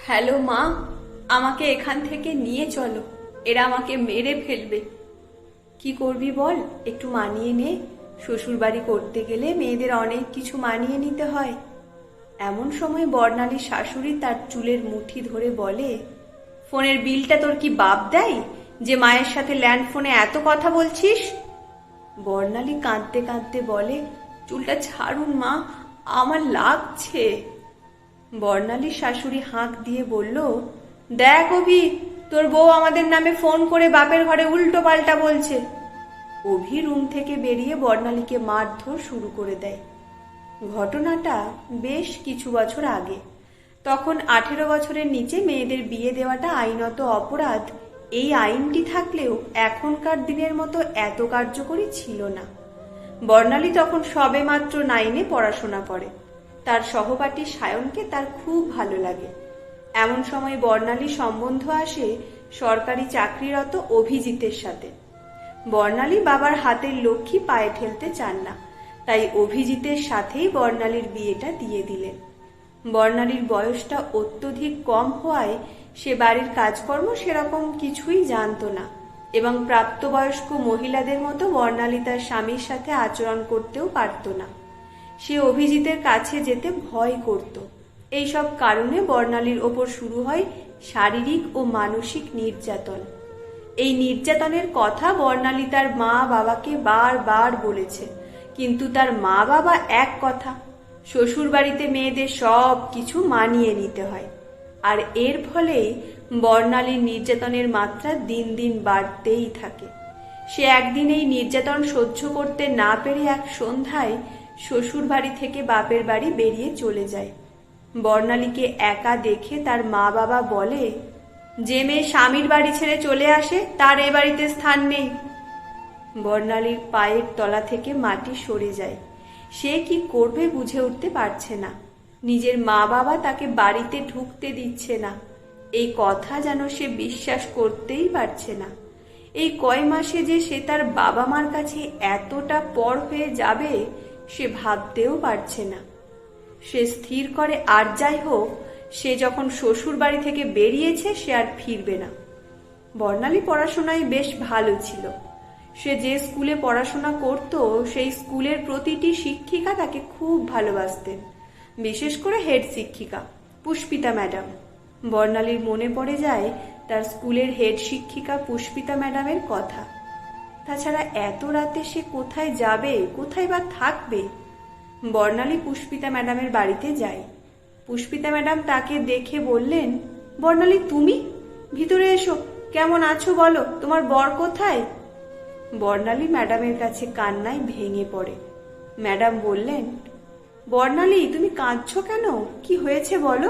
Hello মা, আমাকে এখান থেকে নিয়ে চলো, এরা আমাকে মেরে ফেলবে। কি করবি বল, একটু মানিয়ে নে। শ্বশুর বাড়ি করতে গেলে মেয়েদের অনেক কিছু মানিয়ে নিতে হয়। এমন সময় বর্ণালীর শাশুড়ি তার চুলের মুঠি ধরে বলে, ফোনের বিলটা তোর কি বাপ দেয় যে মায়ের সাথে ল্যান্ড ফোনে এত কথা বলছিস? বর্ণালী কাঁদতে কাঁদতে বলে, চুলটা ছাড়ুন মা, আমার লাগছে। বর্ণালীর শাশুড়ি হাঁক দিয়ে বলল, দেখ অভি, তোর বউ আমাদের নামে ফোন করে বাপের ঘরে উল্টো পাল্টা বলছে। অভি রুম থেকে বেরিয়ে বর্ণালীকে মারধর শুরু করে দেয়। ঘটনাটা বেশ কিছু বছর আগে। তখন 18 বছরের নিচে মেয়েদের বিয়ে দেওয়াটা আইনত অপরাধ। এই আইনটি থাকলেও এখনকার দিনের মতো এত কার্যকরী ছিল না। বর্ণালী তখন সবেমাত্র 9-এ পড়াশোনা করে। তার সহপাঠী সায়নকে তার খুব ভালো লাগে। এমন সময় বর্ণালী সম্বন্ধ আসে সরকারি চাকরিরত অভিজিতের সাথে। বর্ণালী বাবার হাতের লক্ষ্মী পায়ে ঠেলতে চান না, তাই অভিজিতের সাথেই বর্ণালীর বিয়েটা দিয়ে দিলেন। বর্ণালীর বয়সটা অত্যধিক কম হওয়ায় সে বাড়ির কাজকর্ম সেরকম কিছুই জানত না, এবং প্রাপ্তবয়স্ক মহিলাদের মতো বর্ণালী তার স্বামীর সাথে আচরণ করতেও পারত না। সে অভিজিতের কাছে যেতে ভয় করত। এইসব কারণে বর্ণালীর ওপর শুরু হয় শারীরিক ও মানসিক নির্যাতন। এই নির্যাতনের কথা বর্ণালী তার মা বাবাকে বারবার বলেছে, কিন্তু তার মা বাবা এক কথা, শ্বশুর বাড়িতে মেয়েদের সব কিছু মানিয়ে নিতে হয়। আর এর ফলেই বর্ণালীর নির্যাতনের মাত্রা দিন দিন বাড়তেই থাকে। সে একদিন এই নির্যাতন সহ্য করতে না পেরে এক সন্ধ্যায় শ্বশুর বাড়ি থেকে বাপের বাড়ি বেরিয়ে চলে যায়। বর্ণালীকে একা দেখে তার মা বাবা বলে, যে মেয়ে স্বামীর বাড়ি ছেড়ে চলে আসে তার এ বাড়িতে স্থান নেই। বর্ণালীর পায়ের তলা থেকে মাটি সরে যায়। সে কি করবে বুঝে উঠতে পারছে না। নিজের মা বাবা তাকে বাড়িতে ঢুকতে দিচ্ছে না, এই কথা যেন সে বিশ্বাস করতেই পারছে না। এই কয় মাসে যে সে তার বাবা মার কাছে এতটা পর হয়ে যাবে সে ভাবতেও পারছে না। সে স্থির করে আর যাই হোক, সে যখন শ্বশুর বাড়ি থেকে বেরিয়েছে সে আর ফিরবে না। বর্ণালী পড়াশোনায় বেশ ভালো ছিল। সে যে স্কুলে পড়াশোনা করত সেই স্কুলের প্রতিটি শিক্ষিকা তাকে খুব ভালোবাসতেন, বিশেষ করে হেড শিক্ষিকা পুষ্পিতা ম্যাডাম। বর্ণালীর মনে পড়ে যায় তার স্কুলের হেড শিক্ষিকা পুষ্পিতা ম্যাডামের কথা। তাছাড়া এত রাতে সে কোথায় যাবে, কোথায় বা থাকবে? বর্ণালী পুষ্পিতা ম্যাডামের বাড়িতে যায়। পুষ্পিতা ম্যাডাম তাকে দেখে বললেন, বর্ণালী তুমি? ভিতরে এসো, কেমন আছো বলো, তোমার বর কোথায়? বর্ণালী ম্যাডামের কাছে কান্নায় ভেঙে পড়ে। ম্যাডাম বললেন, বর্ণালী তুমি কাঁদছো কেন, কি হয়েছে বলো?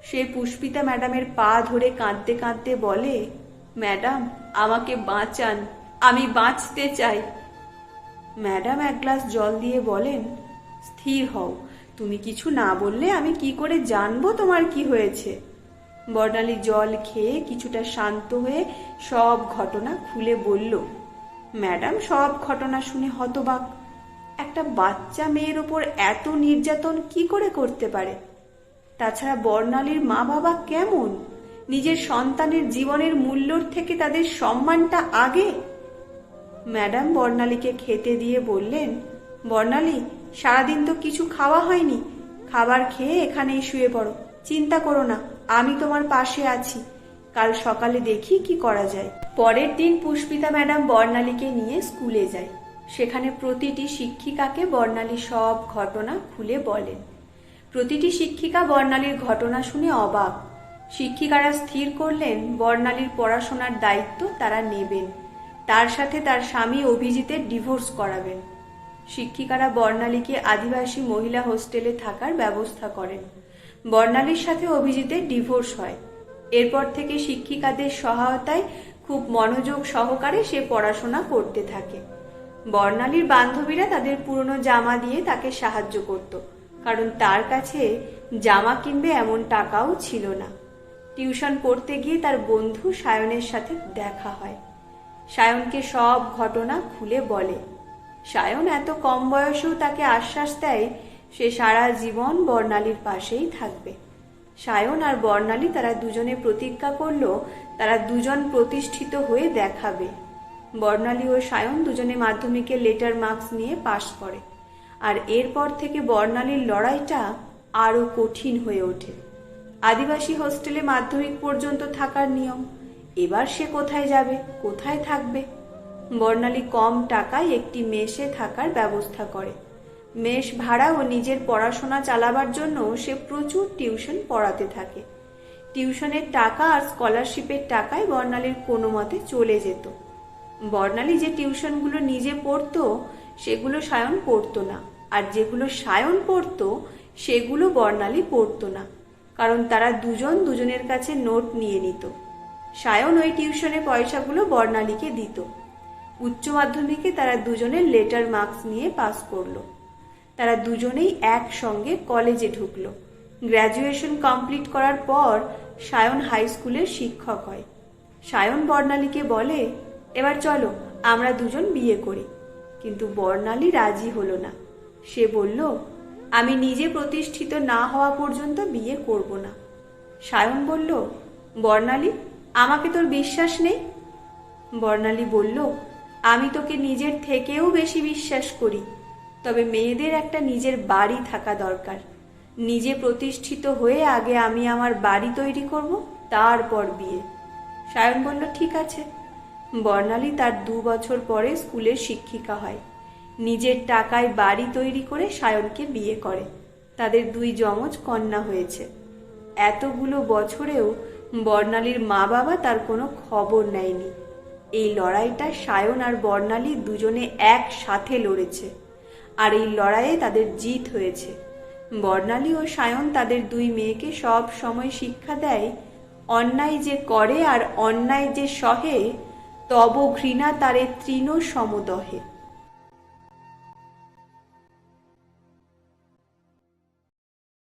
সে পুষ্পিতা ম্যাডামের পা ধরে কাঁদতে কাঁদতে বলে, ম্যাডাম আমাকে বাঁচান, আমি বাঁচতে চাই। ম্যাডাম এক গ্লাস জল দিয়ে বলেন, স্থির হও, তুমি কিছু না বললে আমি কি করে জানবো তোমার কি হয়েছে? বর্ণালী জল খেয়ে কিছুটা শান্ত হয়ে সব ঘটনা খুলে বলল। ম্যাডাম সব ঘটনা শুনে হতবাক। একটা বাচ্চা মেয়ের ওপর এত নির্যাতন কি করে করতে পারে? তাছাড়া বর্ণালীর মা বাবা কেমন? নিজের সন্তানের জীবনের মূল্যর থেকে তাদের সম্মানটা আগে। ম্যাডাম বর্ণালীকে খেতে দিয়ে বললেন, বর্ণালী সারাদিন তো কিছু খাওয়া হয়নি, খাবার খেয়ে এখানেই শুয়ে পড়ো, চিন্তা করো না, আমি তোমার পাশে আছি, কাল সকালে দেখি কি করা যায়। পরের দিন পুষ্পিতা ম্যাডাম বর্ণালীকে নিয়ে স্কুলে যায়। সেখানে প্রতিটি শিক্ষিকাকে বর্ণালী সব ঘটনা খুলে বলেন। প্রতিটি শিক্ষিকা বর্ণালীর ঘটনা শুনে অবাক। শিক্ষিকারা স্থির করলেন বর্ণালীর পড়াশোনার দায়িত্ব তারা নেবেন, তার সাথে তার স্বামী অভিজিতের ডিভোর্স করাবেন। শিক্ষিকারা বর্ণালীকে আদিবাসী মহিলা হোস্টেলে থাকার ব্যবস্থা করেন। বর্ণালীর সাথে অভিজিতের ডিভোর্স হয়। এরপর থেকে শিক্ষিকাদের সহায়তায় খুব মনোযোগ সহকারে সে পড়াশোনা করতে থাকে। বর্ণালীর বান্ধবীরা তাদের পুরনো জামা দিয়ে তাকে সাহায্য করত, কারণ তার কাছে জামা কিনবে এমন টাকাও ছিল না। টিউশন পড়তে গিয়ে তার বন্ধু সায়নের সাথে দেখা হয়। সায়নকে সব ঘটনা খুলে বলে। সায়ন এত কম বয়সেও তাকে আশ্বাস দেয় সে সারা জীবন বর্ণালীর পাশেই থাকবে। সায়ন আর বর্ণালী তারা দুজনে প্রতিজ্ঞা করলো তারা দুজন প্রতিষ্ঠিত হয়ে দেখাবে। বর্ণালী ও সায়ন দুজনে মাধ্যমিকের লেটার মার্কস নিয়ে পাশ করে। আর এরপর থেকে বর্ণালীর লড়াইটা আরো কঠিন হয়ে ওঠে। আদিবাসী হোস্টেলে মাধ্যমিক পর্যন্ত থাকার নিয়ম, এবার সে কোথায় যাবে, কোথায় থাকবে? বর্ণালী কম টাকায় একটি মেসে থাকার ব্যবস্থা করে। মেস ভাড়া ও নিজের পড়াশোনা চালাবার জন্য সে প্রচুর টিউশন পড়াতে থাকে। টিউশনের টাকা আর স্কলারশিপের টাকায় বর্ণালীর কোনো মতে চলে যেত। বর্ণালী যে টিউশনগুলো নিজে পড়তো সেগুলো সায়ন পড়তো না, আর যেগুলো সায়ন পড়তো সেগুলো বর্ণালী পড়তো না, কারণ তারা দুজন দুজনের কাছে নোট নিয়ে নিত। সায়ন ওই টিউশনে পয়সাগুলো বর্ণালীকে দিত। উচ্চ মাধ্যমিকে তারা দুজনের লেটার মার্কস নিয়ে পাস করলো। তারা দুজনেই একসঙ্গে কলেজে ঢুকলো। গ্র্যাজুয়েশন কমপ্লিট করার পর সায়ন হাই স্কুলের শিক্ষক হয়। সায়ন বর্ণালীকে বলে, এবার চলো আমরা দুজন বিয়ে করি। কিন্তু বর্ণালী রাজি হলো না। সে বলল, আমি নিজে প্রতিষ্ঠিত না হওয়া পর্যন্ত বিয়ে করব না। সায়ন বলল, বর্ণালী, আমাকে তোর বিশ্বাস নেই? বর্ণালী বলল, আমি তোকে নিজের থেকেও বেশি বিশ্বাস করি, তবে মেয়েদের একটা নিজের বাড়ি থাকা দরকার। নিজে প্রতিষ্ঠিত হয়ে আগে আমি আমার বাড়ি তৈরি করব, তারপর বিয়ে। সায়ন বলল, ঠিক আছে। বর্ণালী তার 2 বছর পরে স্কুলের শিক্ষিকা হয়। নিজের টাকায় বাড়ি তৈরি করে সায়নকে বিয়ে করে। তাদের 2 যমজ কন্যা হয়েছে। এতগুলো বছরেও বর্ণালীর মা বাবা তার কোনো খবর নেয়নি। এই লড়াইটা সায়ন আর বর্ণালী দুজনে একসাথে লড়েছে, আর এই লড়াইয়ে তাদের জিত হয়েছে। বর্ণালী ও সায়ন তাদের 2 মেয়েকে সব সময় শিক্ষা দেয়, অন্যায় যে করে আর অন্যায় যে সহে, তব ঘৃণা তারে তৃণ সমদহে।